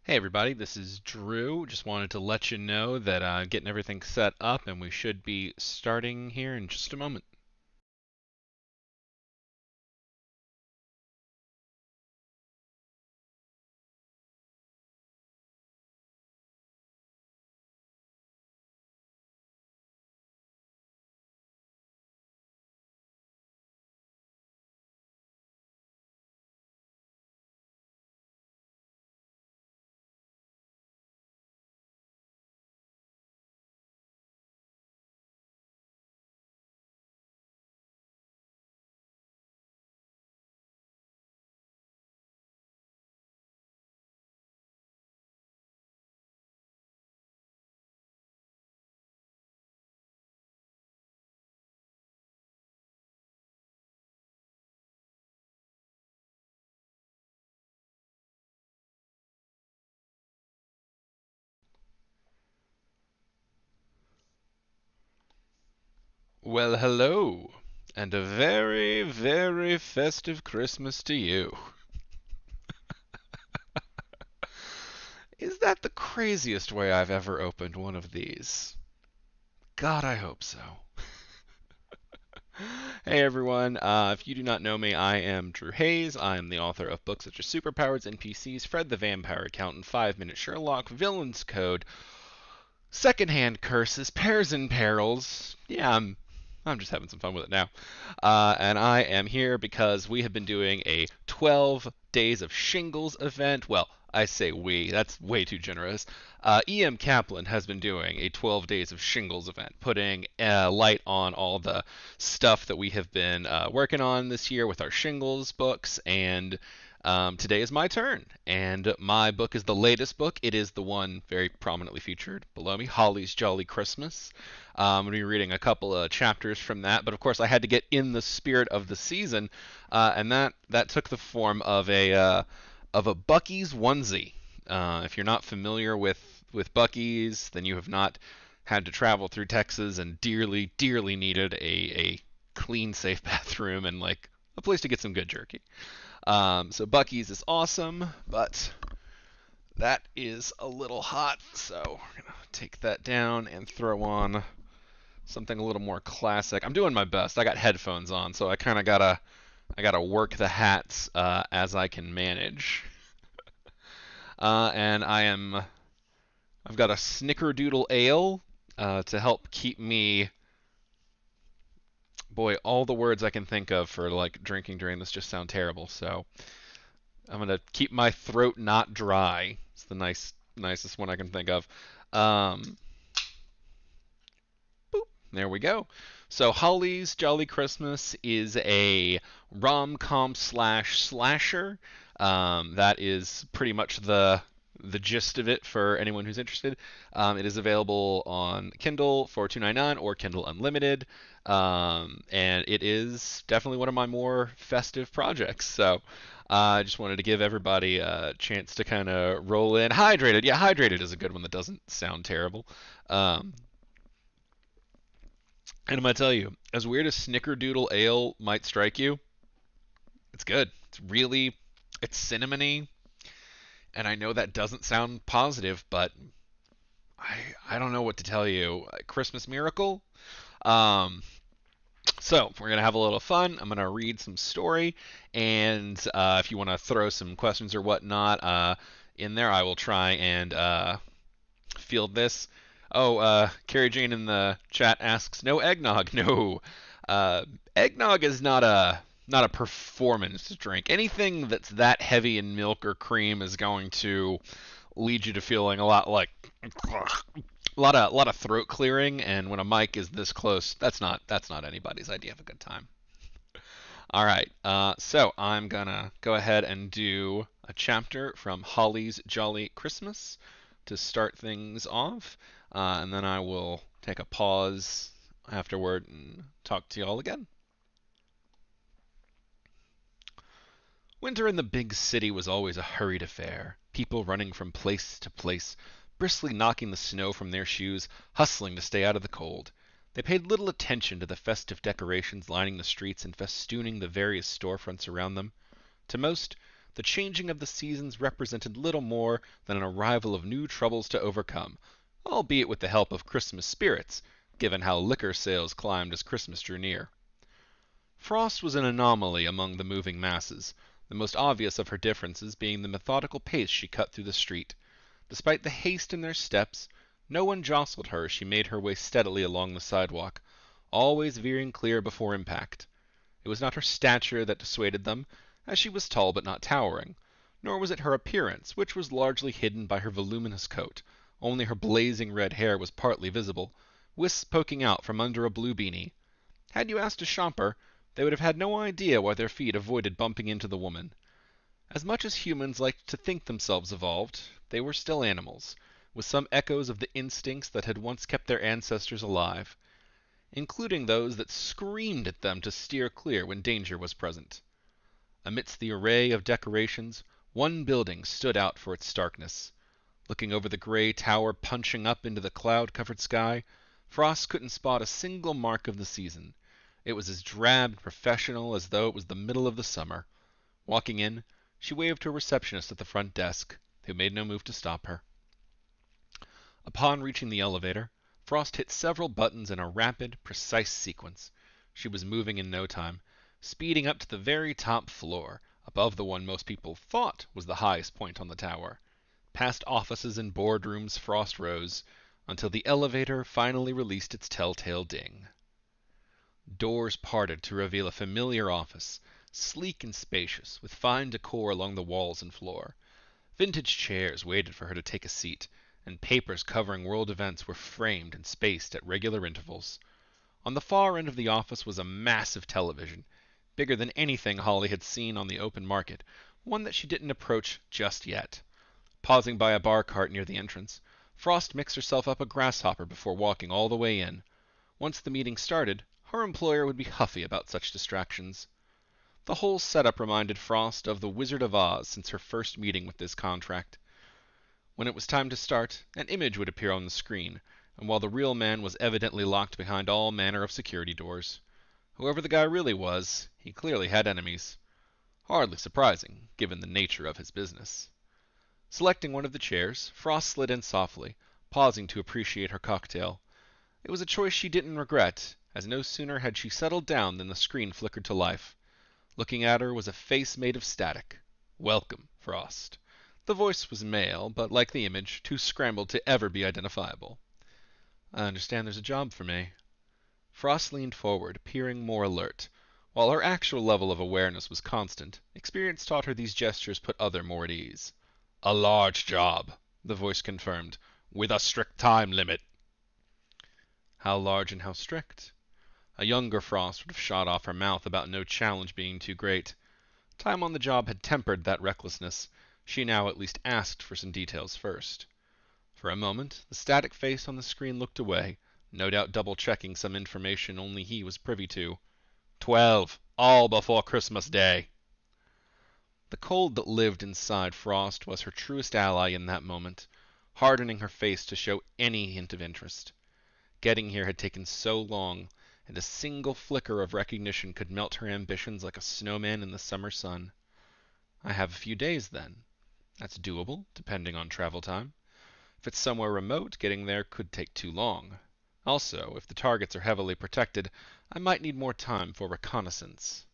Hey everybody, this is Drew. Just wanted to let you know that getting everything set up and we should be starting here in just a moment. Well, hello, and a very, very festive Christmas to you. Is that the craziest way I've ever opened one of these? God, I hope so. Hey everyone, if you do not know me, I am Drew Hayes. I am the author of books such as Superpowers NPCs, Fred the Vampire Accountant, 5 Minute Sherlock, Villain's Code, Secondhand Curses, Pairs and Perils. Yeah, I'm just having some fun with it now. And I am here because we have been doing a 12 Days of Shingles event. Well, I say we, that's way too generous. E.M. Kaplan has been doing a 12 Days of Shingles event, putting light on all the stuff that we have been working on this year with our Shingles books. And today is my turn, and my book is the latest book. It is the one very prominently featured below me, Holly's Jolly Christmas. I'm going to be reading a couple of chapters from that, but of course I had to get in the spirit of the season, and that took the form of a Buc-ee's onesie. If you're not familiar with Buc-ee's, then you have not had to travel through Texas and dearly, dearly needed a clean, safe bathroom and like a place to get some good jerky. So Buc-ee's is awesome, but that is a little hot, so we're gonna take that down and throw on something a little more classic. I'm doing my best. I got headphones on, so I gotta work the hats as I can manage. And I've got a Snickerdoodle ale to help keep me. Boy, all the words I can think of for like drinking during this just sound terrible. So I'm gonna keep my throat not dry. It's the nicest one I can think of. Um, boop, there we go. So Holly's Jolly Christmas is a rom-com slash slasher. That is pretty much the gist of it for anyone who's interested. It is available on Kindle for $2.99 or Kindle Unlimited, and it is definitely one of my more festive projects. So I just wanted to give everybody a chance to kind of roll in. Hydrated, yeah, Hydrated is a good one that doesn't sound terrible. Um, and I'm gonna tell you, as weird as Snickerdoodle Ale might strike you, it's good. It's cinnamony, and I know that doesn't sound positive, but I don't know what to tell you. Christmas Miracle. Um, so we're gonna have a little fun. I'm gonna read some story, and if you want to throw some questions or whatnot in there, I will try and field this. Oh, Carrie Jane in the chat asks, "No eggnog? No. Uh, Eggnog is not a performance drink. Anything that's that heavy in milk or cream is going to lead you to feeling a lot like a lot of throat clearing, and when a mic is this close, that's not anybody's idea of a good time. All right, so I'm gonna go ahead and do a chapter from Holly's Jolly Christmas to start things off, and then I will take a pause afterward and talk to you all again. Winter in the big city was always a hurried affair, people running from place to place, briskly knocking the snow from their shoes, hustling to stay out of the cold. They paid little attention to the festive decorations lining the streets and festooning the various storefronts around them. To most, the changing of the seasons represented little more than an arrival of new troubles to overcome, albeit with the help of Christmas spirits, given how liquor sales climbed as Christmas drew near. Frost was an anomaly among the moving masses, the most obvious of her differences being the methodical pace she cut through the street. Despite the haste in their steps, no one jostled her as she made her way steadily along the sidewalk, always veering clear before impact. It was not her stature that dissuaded them, as she was tall but not towering, nor was it her appearance, which was largely hidden by her voluminous coat. Only her blazing red hair was partly visible, wisps poking out from under a blue beanie. Had you asked a shopper, they would have had no idea why their feet avoided bumping into the woman. As much as humans liked to think themselves evolved, they were still animals, with some echoes of the instincts that had once kept their ancestors alive, including those that screamed at them to steer clear when danger was present. Amidst the array of decorations, one building stood out for its starkness. Looking over the gray tower punching up into the cloud-covered sky, Frost couldn't spot a single mark of the season. It was as drab and professional as though it was the middle of the summer. Walking in, she waved to a receptionist at the front desk, who made no move to stop her. Upon reaching the elevator, Frost hit several buttons in a rapid, precise sequence. She was moving in no time, speeding up to the very top floor, above the one most people thought was the highest point on the tower. Past offices and boardrooms Frost rose, until the elevator finally released its telltale ding. Doors parted to reveal a familiar office, sleek and spacious, with fine decor along the walls and floor. Vintage chairs waited for her to take a seat, and papers covering world events were framed and spaced at regular intervals. On the far end of the office was a massive television, bigger than anything Holly had seen on the open market, one that she didn't approach just yet. Pausing by a bar cart near the entrance, Frost mixed herself up a grasshopper before walking all the way in. Once the meeting started, her employer would be huffy about such distractions. The whole setup reminded Frost of the Wizard of Oz since her first meeting with this contract. When it was time to start, an image would appear on the screen, and while the real man was evidently locked behind all manner of security doors. Whoever the guy really was, he clearly had enemies. Hardly surprising, given the nature of his business. Selecting one of the chairs, Frost slid in softly, pausing to appreciate her cocktail. It was a choice she didn't regret, as no sooner had she settled down than the screen flickered to life. Looking at her was a face made of static. Welcome, Frost. The voice was male, but like the image, too scrambled to ever be identifiable. I understand there's a job for me. Frost leaned forward, appearing more alert. While her actual level of awareness was constant, experience taught her these gestures put other more at ease. A large job, the voice confirmed, with a strict time limit. How large and how strict? A younger Frost would have shot off her mouth about no challenge being too great. Time on the job had tempered that recklessness. She now at least asked for some details first. For a moment, the static face on the screen looked away, no doubt double-checking some information only he was privy to. 12, all before Christmas Day. The cold that lived inside Frost was her truest ally in that moment, hardening her face to show any hint of interest. Getting here had taken so long, and a single flicker of recognition could melt her ambitions like a snowman in the summer sun. I have a few days, then. That's doable, depending on travel time. If it's somewhere remote, getting there could take too long. Also, if the targets are heavily protected, I might need more time for reconnaissance.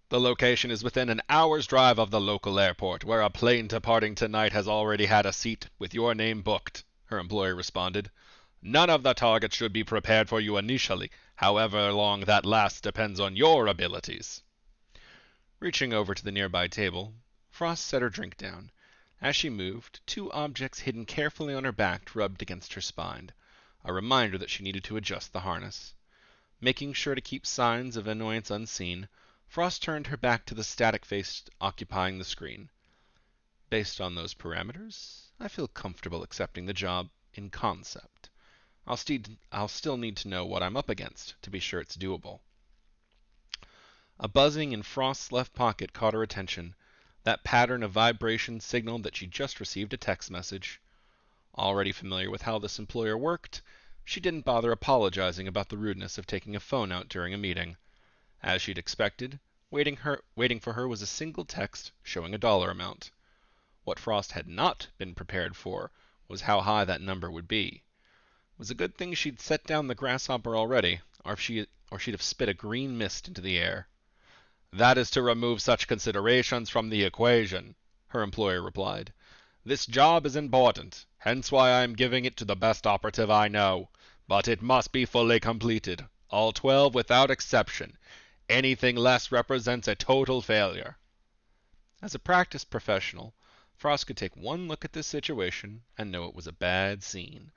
The location is within an hour's drive of the local airport, where a plane departing tonight has already had a seat with your name booked, her employer responded. None of the targets should be prepared for you initially. However long that lasts depends on your abilities. Reaching over to the nearby table, Frost set her drink down. As she moved, two objects hidden carefully on her back rubbed against her spine, a reminder that she needed to adjust the harness. Making sure to keep signs of annoyance unseen, Frost turned her back to the static face occupying the screen. Based on those parameters, I feel comfortable accepting the job in concept. I'll still need to know what I'm up against to be sure it's doable. A buzzing in Frost's left pocket caught her attention. That pattern of vibration signaled that she just received a text message. Already familiar with how this employer worked, she didn't bother apologizing about the rudeness of taking a phone out during a meeting. As she'd expected, waiting for her was a single text showing a dollar amount. What Frost had not been prepared for was how high that number would be. It was a good thing she'd set down the grasshopper already, or she'd have spit a green mist into the air. "That is to remove such considerations from the equation," her employer replied. "This job is important, hence why I am giving it to the best operative I know. But it must be fully completed, all 12 without exception. Anything less represents a total failure." As a practiced professional, Frost could take one look at this situation and know it was a bad scene.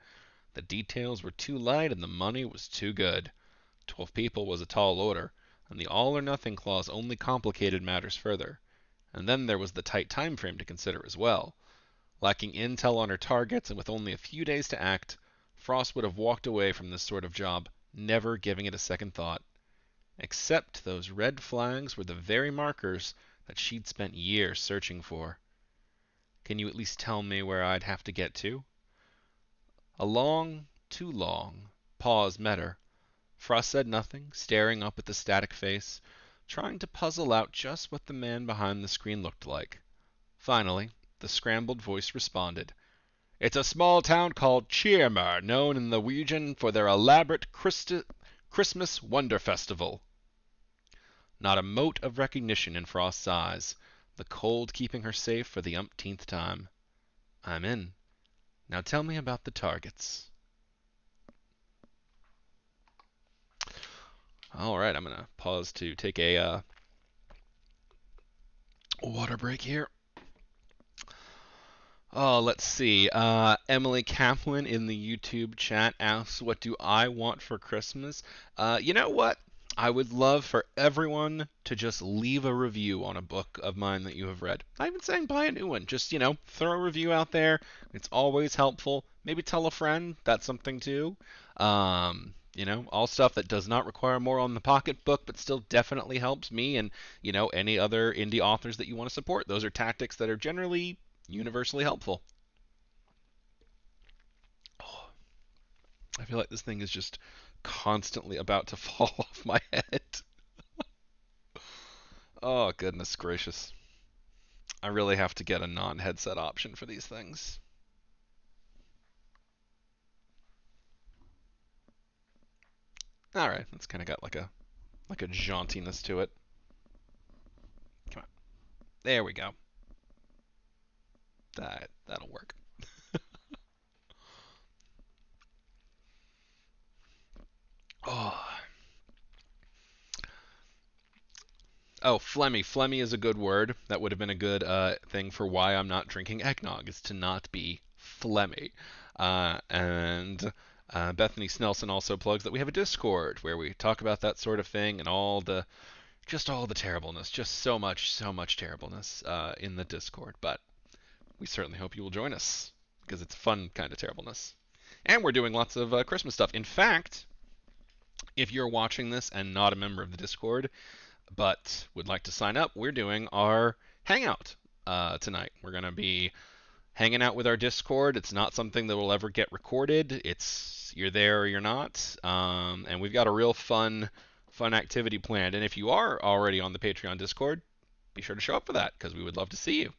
The details were too light and the money was too good. 12 people was a tall order, and the all-or-nothing clause only complicated matters further. And then there was the tight time frame to consider as well. Lacking intel on her targets and with only a few days to act, Frost would have walked away from this sort of job, never giving it a second thought. Except those red flags were the very markers that she'd spent years searching for. "Can you at least tell me where I'd have to get to?" A long, too long, pause met her. Frost said nothing, staring up at the static face, trying to puzzle out just what the man behind the screen looked like. Finally, the scrambled voice responded. "It's a small town called Cheermer, known in the region for their elaborate Christmas Wonder Festival." Not a mote of recognition in Frost's eyes, the cold keeping her safe for the umpteenth time. "I'm in. Now tell me about the targets." All right, I'm going to pause to take a water break here. Oh, let's see. Emily Kaplan in the YouTube chat asks, "What do I want for Christmas?" You know what? I would love for everyone to just leave a review on a book of mine that you have read. Not even saying buy a new one. Just, throw a review out there. It's always helpful. Maybe tell a friend. That's something too. All stuff that does not require more on the pocketbook, but still definitely helps me and, any other indie authors that you want to support. Those are tactics that are generally universally helpful. Oh, I feel like this thing is just constantly about to fall off my head. Oh, goodness gracious. I really have to get a non-headset option for these things. All right, that's kind of got like a jauntiness to it. Come on. There we go. That'll work. Oh. Oh, phlegmy. Phlegmy is a good word. That would have been a good thing for why I'm not drinking eggnog, is to not be phlegmy. And Bethany Snelson also plugs that we have a Discord where we talk about that sort of thing and all the terribleness, just so much terribleness in the Discord. But we certainly hope you will join us because it's fun kind of terribleness. And we're doing lots of Christmas stuff. In fact, if you're watching this and not a member of the Discord, but would like to sign up, we're doing our hangout tonight. We're going to be hanging out with our Discord. It's not something that will ever get recorded. It's you're there or you're not. And we've got a real fun activity planned. And if you are already on the Patreon Discord, be sure to show up for that because we would love to see you.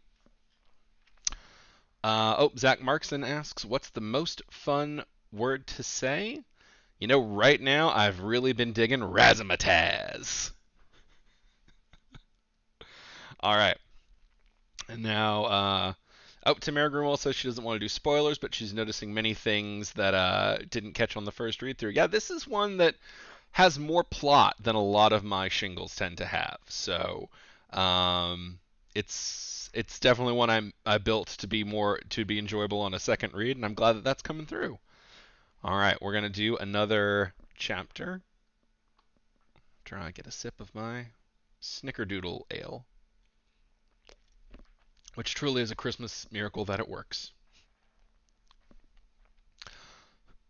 Zach Markson asks, "What's the most fun word to say?" Right now I've really been digging razzmatazz. All right. And now, Tamara Greenwald says she doesn't want to do spoilers, but she's noticing many things that didn't catch on the first read through. Yeah, this is one that has more plot than a lot of my shingles tend to have. So, it's definitely one I built to be enjoyable on a second read, and I'm glad that that's coming through. All right, we're gonna do another chapter. Try to get a sip of my Snickerdoodle ale, which truly is a Christmas miracle that it works.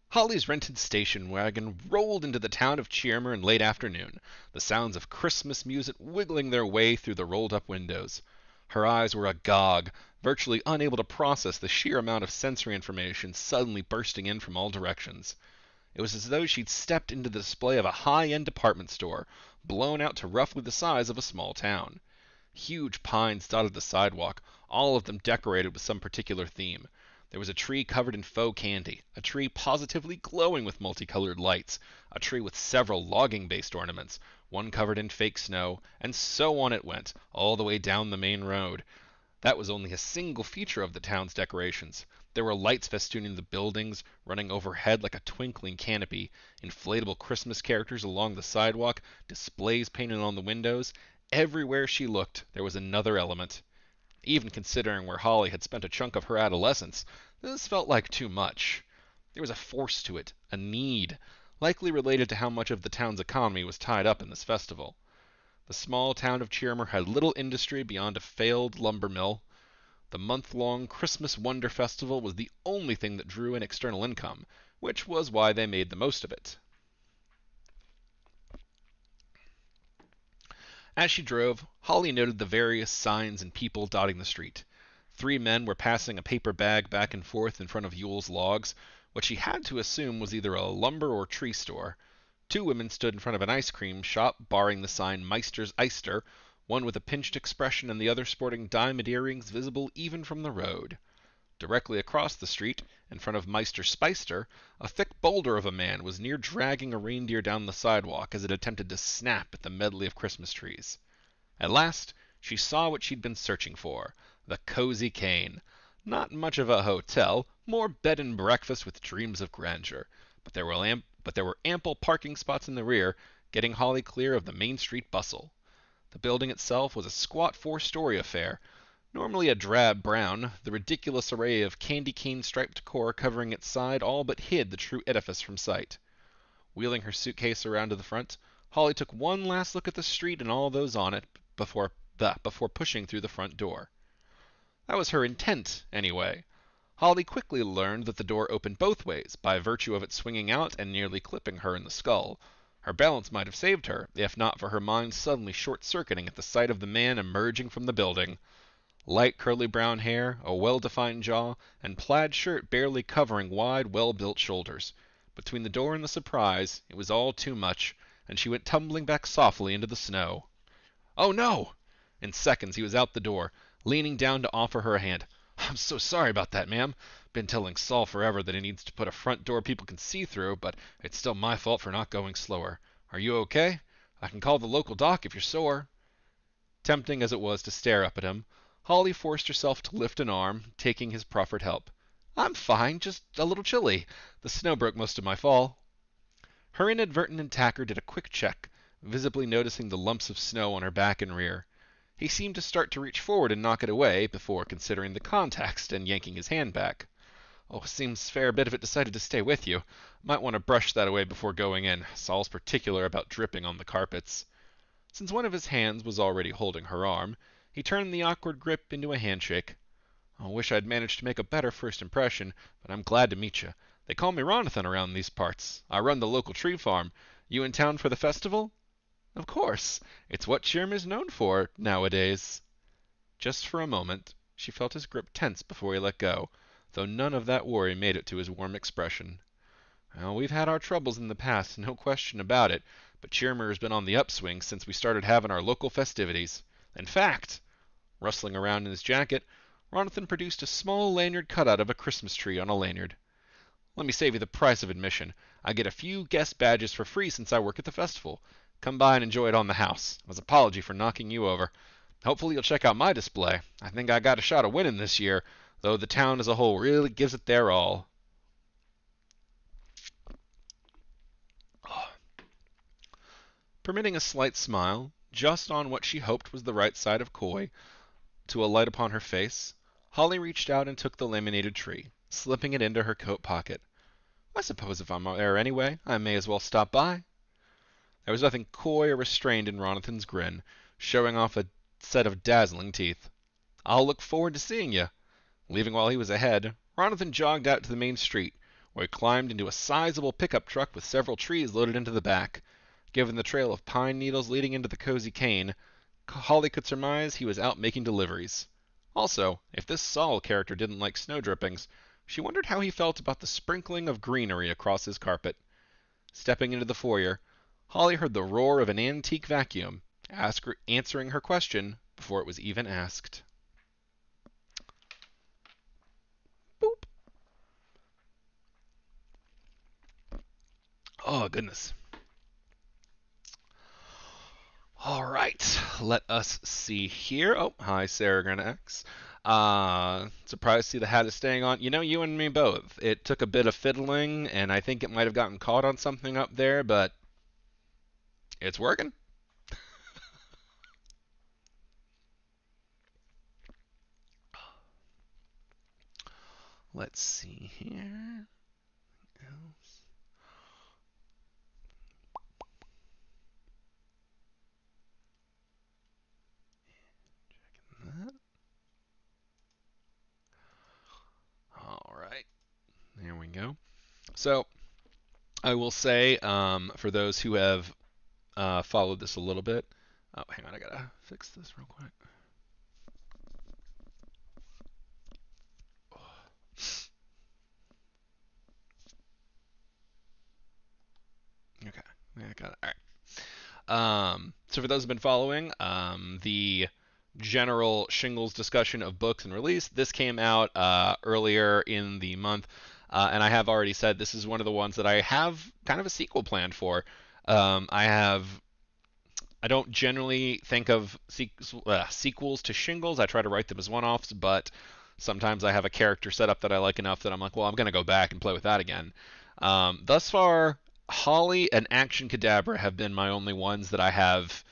Holly's rented station wagon rolled into the town of Cheermer in late afternoon, the sounds of Christmas music wiggling their way through the rolled-up windows. Her eyes were agog, virtually unable to process the sheer amount of sensory information suddenly bursting in from all directions. It was as though she'd stepped into the display of a high-end department store, blown out to roughly the size of a small town. Huge pines dotted the sidewalk, all of them decorated with some particular theme. There was a tree covered in faux candy, a tree positively glowing with multicolored lights, a tree with several logging-based ornaments, one covered in fake snow, and so on it went, all the way down the main road. That was only a single feature of the town's decorations. There were lights festooning the buildings, running overhead like a twinkling canopy, inflatable Christmas characters along the sidewalk, displays painted on the windows. Everywhere she looked, there was another element. Even considering where Holly had spent a chunk of her adolescence, this felt like too much. There was a force to it, a need, likely related to how much of the town's economy was tied up in this festival. The small town of Cheermer had little industry beyond a failed lumber mill. The month-long Christmas Wonder Festival was the only thing that drew in external income, which was why they made the most of it. As she drove, Holly noted the various signs and people dotting the street. 3 men were passing a paper bag back and forth in front of Yule's Logs, what she had to assume was either a lumber or tree store. 2 women stood in front of an ice cream shop, barring the sign Meister's Eister, one with a pinched expression and the other sporting diamond earrings visible even from the road. Directly across the street, in front of Meister Speister, a thick boulder of a man was near dragging a reindeer down the sidewalk as it attempted to snap at the medley of Christmas trees. At last, she saw what she'd been searching for, the Cozy Cane. Not much of a hotel, more bed and breakfast with dreams of grandeur, but there were ample parking spots in the rear, getting Holly clear of the Main Street bustle. The building itself was a squat 4-story affair, normally a drab brown. The ridiculous array of candy cane striped decor covering its side all but hid the true edifice from sight. Wheeling her suitcase around to the front, Holly took one last look at the street and all those on it before pushing through the front door. That was her intent, anyway. Holly quickly learned that the door opened both ways, by virtue of it swinging out and nearly clipping her in the skull. Her balance might have saved her, if not for her mind suddenly short-circuiting at the sight of the man emerging from the building. Light curly brown hair, a well-defined jaw, and plaid shirt barely covering wide, well-built shoulders. Between the door and the surprise, it was all too much, and she went tumbling back softly into the snow. "Oh, no!" In seconds he was out the door, leaning down to offer her a hand. "I'm so sorry about that, ma'am. Been telling Saul forever that he needs to put a front door people can see through, but it's still my fault for not going slower. Are you okay? I can call the local doc if you're sore." Tempting as it was to stare up at him, Holly forced herself to lift an arm, taking his proffered help. "I'm fine, just a little chilly. The snow broke most of my fall." Her inadvertent attacker did a quick check, visibly noticing the lumps of snow on her back and rear. He seemed to start to reach forward and knock it away, before considering the context and yanking his hand back. "Oh, seems fair bit of it decided to stay with you. Might want to brush that away before going in. Saul's particular about dripping on the carpets." Since one of his hands was already holding her arm, he turned the awkward grip into a handshake. "I wish I'd managed to make a better first impression, but I'm glad to meet you. They call me Ronathan around these parts. I run the local tree farm. You in town for the festival?" "Of course. It's what Cheermer's known for, nowadays." Just for a moment, she felt his grip tense before he let go, though none of that worry made it to his warm expression. "Well, we've had our troubles in the past, no question about it, but Cheermer has been on the upswing since we started having our local festivities. In fact," rustling around in his jacket, Ronathan produced a small lanyard cutout of a Christmas tree on a lanyard. "Let me save you the price of admission. I get a few guest badges for free since I work at the festival. Come by and enjoy it on the house, as an apology for knocking you over. Hopefully you'll check out my display. I think I got a shot of winning this year, though the town as a whole really gives it their all." Permitting a slight smile, just on what she hoped was the right side of coy, to alight upon her face, Holly reached out and took the laminated tree, slipping it into her coat pocket. "I suppose if I'm there anyway, I may as well stop by." There was nothing coy or restrained in Ronathan's grin, showing off a set of dazzling teeth. "I'll look forward to seeing you." Leaving while he was ahead, Ronathan jogged out to the main street, where he climbed into a sizable pickup truck with several trees loaded into the back. Given the trail of pine needles leading into the Cozy Cane, Holly could surmise he was out making deliveries. Also, if this Saul character didn't like snow drippings, she wondered how he felt about the sprinkling of greenery across his carpet. Stepping into the foyer, Holly heard the roar of an antique vacuum, answering her question before it was even asked. Boop. Oh, goodness. All right, let us see here. Oh, hi, Sarah Granna X. Surprised to see the hat is staying on. You know, you and me both. It took a bit of fiddling, and I think it might have gotten caught on something up there, but it's working. Let's see here. Checking that. All right, there we go. So I will say, for those who have followed this a little bit. Oh, hang on, I gotta fix this real quick. Okay, yeah, I got it. All right. So for those who've been following, the general Shingles discussion of books and release, this came out earlier in the month, and I have already said this is one of the ones that I have kind of a sequel planned for. I don't generally think of sequels to Shingles. I try to write them as one-offs, but sometimes I have a character set up that I like enough that I'm like, well, I'm going to go back and play with that again. Thus far, Holly and Action Cadabra have been my only ones that I have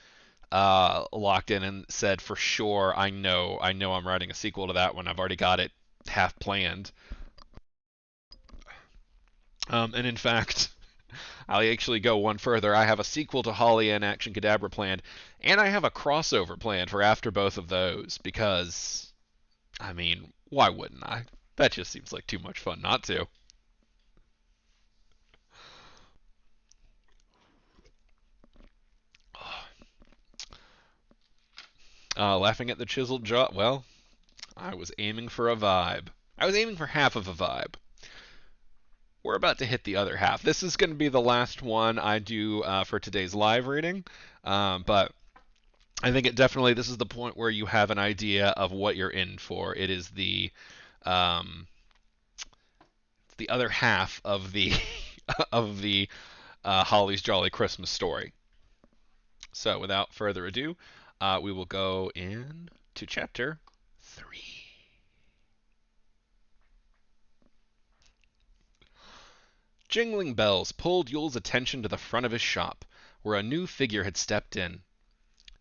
locked in and said for sure I know I'm writing a sequel to that one. I've already got it half planned. And in fact, I'll actually go one further. I have a sequel to Holly and Action Cadabra planned, and I have a crossover planned for after both of those because, I mean, why wouldn't I? That just seems like too much fun not to. Laughing at the chiseled jaw. Well, I was aiming for a vibe. I was aiming for half of a vibe. We're about to hit the other half. This is going to be the last one I do for today's live reading, but I think it definitely this is the point where you have an idea of what you're in for. It is um, the other half of the of the Holly's Jolly Christmas story. So without further ado, we will go in to chapter 3. Jingling bells pulled Yule's attention to the front of his shop, where a new figure had stepped in.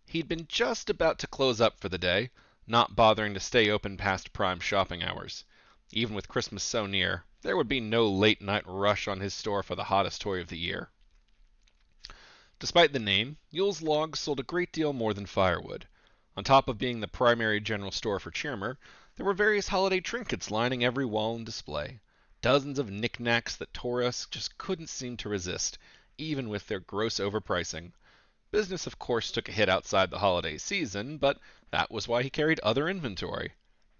He'd been just about to close up for the day, not bothering to stay open past prime shopping hours. Even with Christmas so near, there would be no late night rush on his store for the hottest toy of the year. Despite the name, Yule's Logs sold a great deal more than firewood. On top of being the primary general store for Cheermer, there were various holiday trinkets lining every wall and display. Dozens of knickknacks that Taurus just couldn't seem to resist, even with their gross overpricing. Business, of course, took a hit outside the holiday season, but that was why he carried other inventory.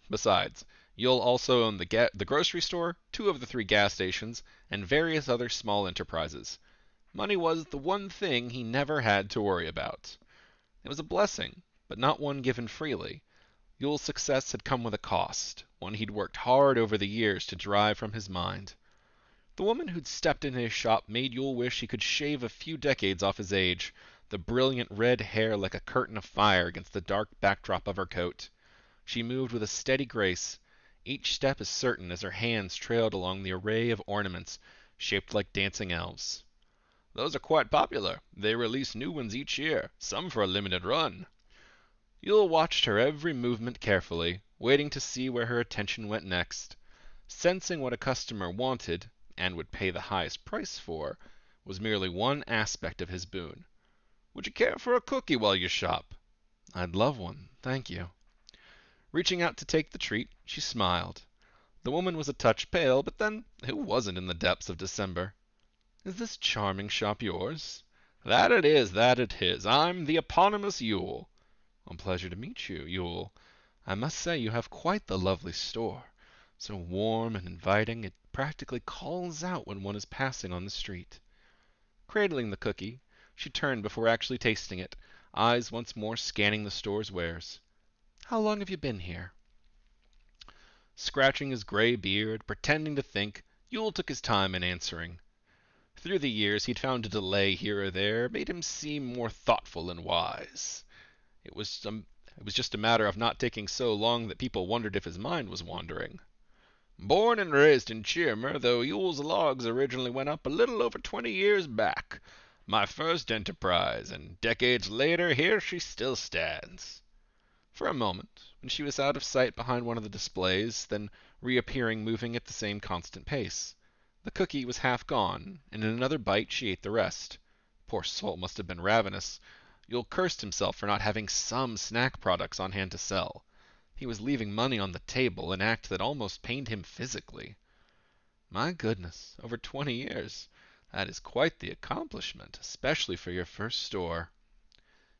Besides, Yule also owned the grocery store, two of the three gas stations, and various other small enterprises. Money was the one thing he never had to worry about. It was a blessing, but not one given freely. Yule's success had come with a cost, one he'd worked hard over the years to drive from his mind. The woman who'd stepped into his shop made Yule wish he could shave a few decades off his age, the brilliant red hair like a curtain of fire against the dark backdrop of her coat. She moved with a steady grace, each step as certain as her hands trailed along the array of ornaments shaped like dancing elves. Those are quite popular. They release new ones each year, some for a limited run. Yule watched her every movement carefully, waiting to see where her attention went next. Sensing what a customer wanted, and would pay the highest price for, was merely one aspect of his boon. Would you care for a cookie while you shop? I'd love one, thank you. Reaching out to take the treat, she smiled. The woman was a touch pale, but then who wasn't in the depths of December? Is this charming shop yours? That it is, that it is. I'm the eponymous Yule. A pleasure to meet you, Yule. I must say you have quite the lovely store. So warm and inviting, it practically calls out when one is passing on the street. Cradling the cookie, she turned before actually tasting it, eyes once more scanning the store's wares. "How long have you been here?" Scratching his gray beard, pretending to think, Yule took his time in answering. Through the years he'd found a delay here or there made him seem more thoughtful and wise. It was just a matter of not taking so long that people wondered if his mind was wandering. "Born and raised in Cheermer, though Yule's logs originally went up a little over 20 years back. My first enterprise, and decades later, here she still stands." For a moment, when she was out of sight behind one of the displays, then reappearing moving at the same constant pace. The cookie was half gone, and in another bite she ate the rest. Poor soul must have been ravenous. Yule cursed himself for not having some snack products on hand to sell. He was leaving money on the table, an act that almost pained him physically. My goodness, over 20 years. That is quite the accomplishment, especially for your first store.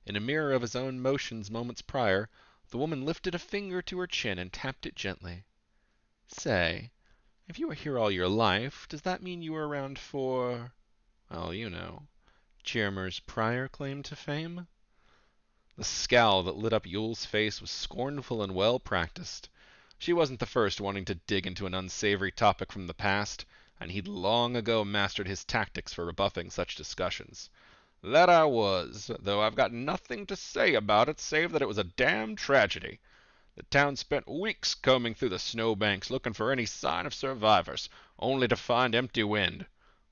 In a mirror of his own motions moments prior, the woman lifted a finger to her chin and tapped it gently. "Say, if you were here all your life, does that mean you were around for, well, you know, Cheermer's prior claim to fame?" The scowl that lit up Yule's face was scornful and well practiced. She wasn't the first wanting to dig into an unsavory topic from the past, and he'd long ago mastered his tactics for rebuffing such discussions. "That I was, though I've got nothing to say about it save that it was a damn tragedy. The town spent weeks combing through the snowbanks looking for any sign of survivors, only to find empty wind.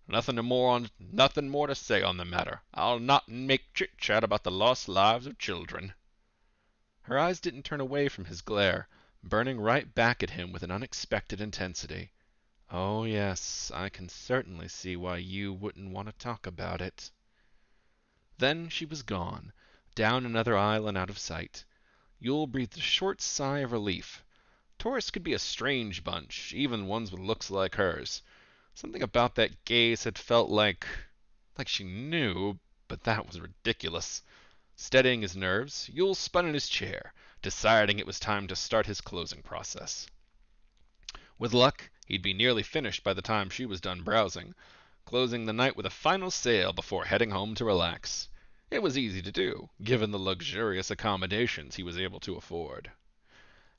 Nothing more to say on the matter. I'll not make chit-chat about the lost lives of children." Her eyes didn't turn away from his glare, burning right back at him with an unexpected intensity. "Oh, yes, I can certainly see why you wouldn't want to talk about it." Then she was gone, down another aisle and out of sight. Yule breathed a short sigh of relief. Tourists could be a strange bunch, even ones with looks like hers. Something about that gaze had felt like she knew, but that was ridiculous. Steadying his nerves, Yule spun in his chair, deciding it was time to start his closing process. With luck, he'd be nearly finished by the time she was done browsing, closing the night with a final sale before heading home to relax. It was easy to do, given the luxurious accommodations he was able to afford.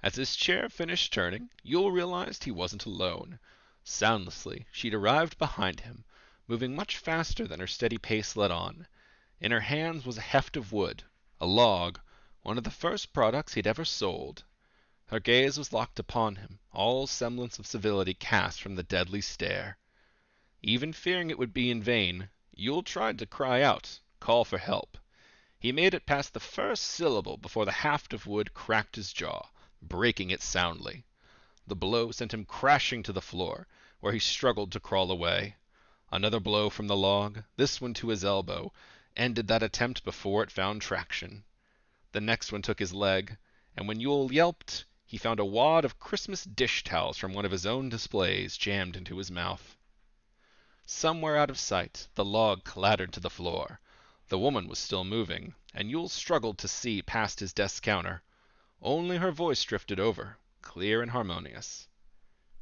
As his chair finished turning, Yule realized he wasn't alone. Soundlessly, she'd arrived behind him, moving much faster than her steady pace let on. In her hands was a heft of wood, a log, one of the first products he'd ever sold. Her gaze was locked upon him, all semblance of civility cast from the deadly stare. Even fearing it would be in vain, Yule tried to cry out, call for help. He made it past the first syllable before the haft of wood cracked his jaw, breaking it soundly. The blow sent him crashing to the floor, where he struggled to crawl away. Another blow from the log, this one to his elbow, ended that attempt before it found traction. The next one took his leg, and when Yule yelped, he found a wad of Christmas dish towels from one of his own displays jammed into his mouth. Somewhere out of sight, the log clattered to the floor. The woman was still moving, and Yule struggled to see past his desk counter. Only her voice drifted over, clear and harmonious.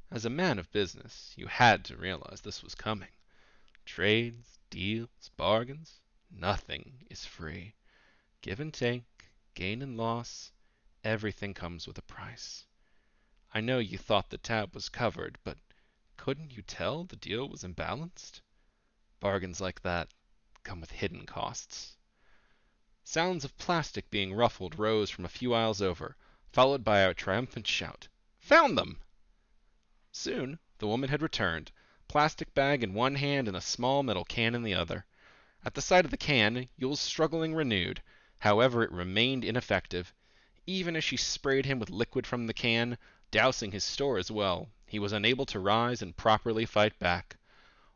As a man of business, you had to realize this was coming. Trades, deals, bargains, nothing is free. Give and take, gain and loss, everything comes with a price. I know you thought the tab was covered, but couldn't you tell the deal was imbalanced? Bargains like that come with hidden costs. Sounds of plastic being ruffled rose from a few aisles over, followed by a triumphant shout. "Found them!" Soon the woman had returned, plastic bag in one hand and a small metal can in the other. At the sight of the can, Yule's struggling renewed. However, it remained ineffective. Even as she sprayed him with liquid from the can, dousing his store as well, he was unable to rise and properly fight back.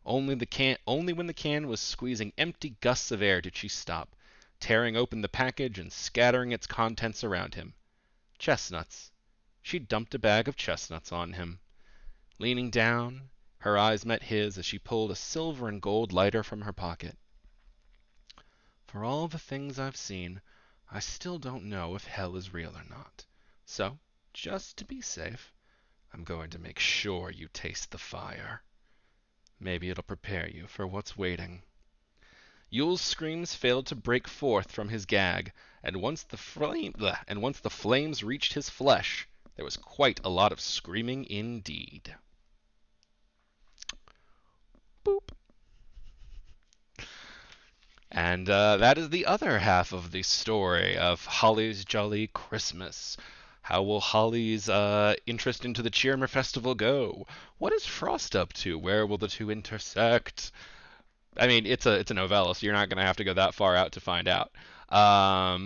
Only when the can was squeezing empty gusts of air did she stop, tearing open the package and scattering its contents around him. Chestnuts. She dumped a bag of chestnuts on him. Leaning down, her eyes met his as she pulled a silver and gold lighter from her pocket. "For all the things I've seen, I still don't know if hell is real or not. So, just to be safe, I'm going to make sure you taste the fire. Maybe it'll prepare you for what's waiting." Yule's screams failed to break forth from his gag, and once the flames reached his flesh, there was quite a lot of screaming indeed. Boop. And that is the other half of the story of Holly's Jolly Christmas. How will Holly's interest into the Cheermer Festival go? What is Frost up to? Where will the two intersect? I mean, it's a novella, so you're not gonna have to go that far out to find out. Let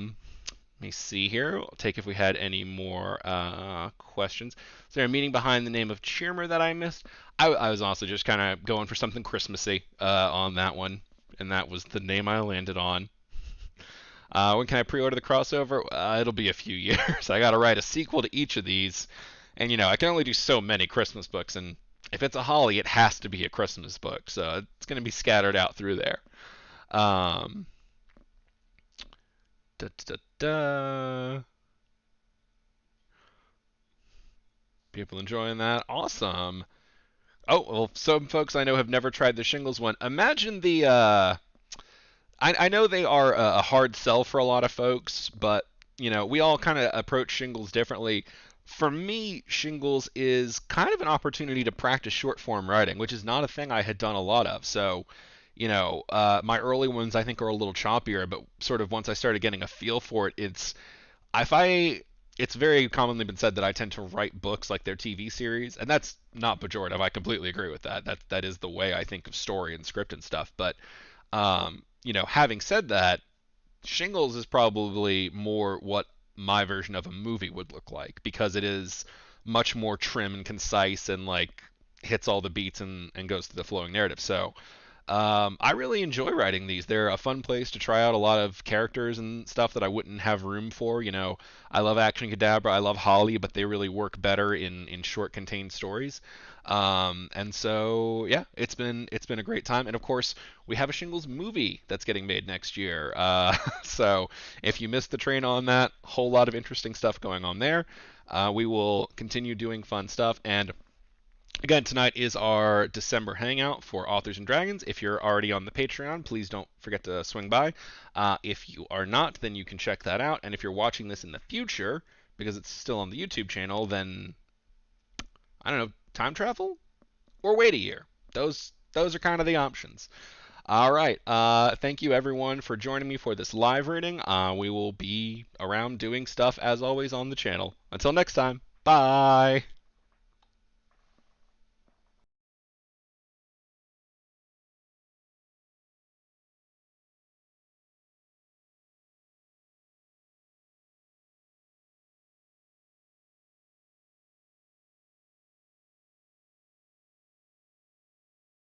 me see here. I'll take if we had any more questions. Is there a meaning behind the name of Cheermer that I missed? I was honestly just kind of going for something Christmassy on that one, and that was the name I landed on. When can I pre-order the crossover? It'll be a few years. I got to write a sequel to each of these, and I can only do so many Christmas books, and if it's a Holly, it has to be a Christmas book, so it's going to be scattered out through there. Da, da, da. People enjoying that? Awesome. Oh, well, some folks I know have never tried the shingles one. Imagine the I know they are a hard sell for a lot of folks, but we all kind of approach shingles differently. For me, shingles is kind of an opportunity to practice short form writing, which is not a thing I had done a lot of. So, my early ones I think are a little choppier, but sort of once I started getting a feel for it, it's very commonly been said that I tend to write books like their TV series, and that's not pejorative. I completely agree with that. That is the way I think of story and script and stuff. But having said that, Shingles is probably more what my version of a movie would look like because it is much more trim and concise and like hits all the beats and goes through the flowing narrative. So I really enjoy writing these. They're a fun place to try out a lot of characters and stuff that I wouldn't have room for. I love Action Kadabra, I love Holly, but they really work better in short, contained stories. And so yeah, it's been a great time. And of course, we have a Shingles movie that's getting made next year. So if you missed the train on that, whole lot of interesting stuff going on there. We will continue doing fun stuff and. Again, tonight is our December hangout for Authors and Dragons. If you're already on the Patreon, please don't forget to swing by. If you are not, then you can check that out. And if you're watching this in the future, because it's still on the YouTube channel, then I don't know, time travel or wait a year. Those are kind of the options. All right. Thank you everyone for joining me for this live reading. We will be around doing stuff as always on the channel. Until next time. Bye.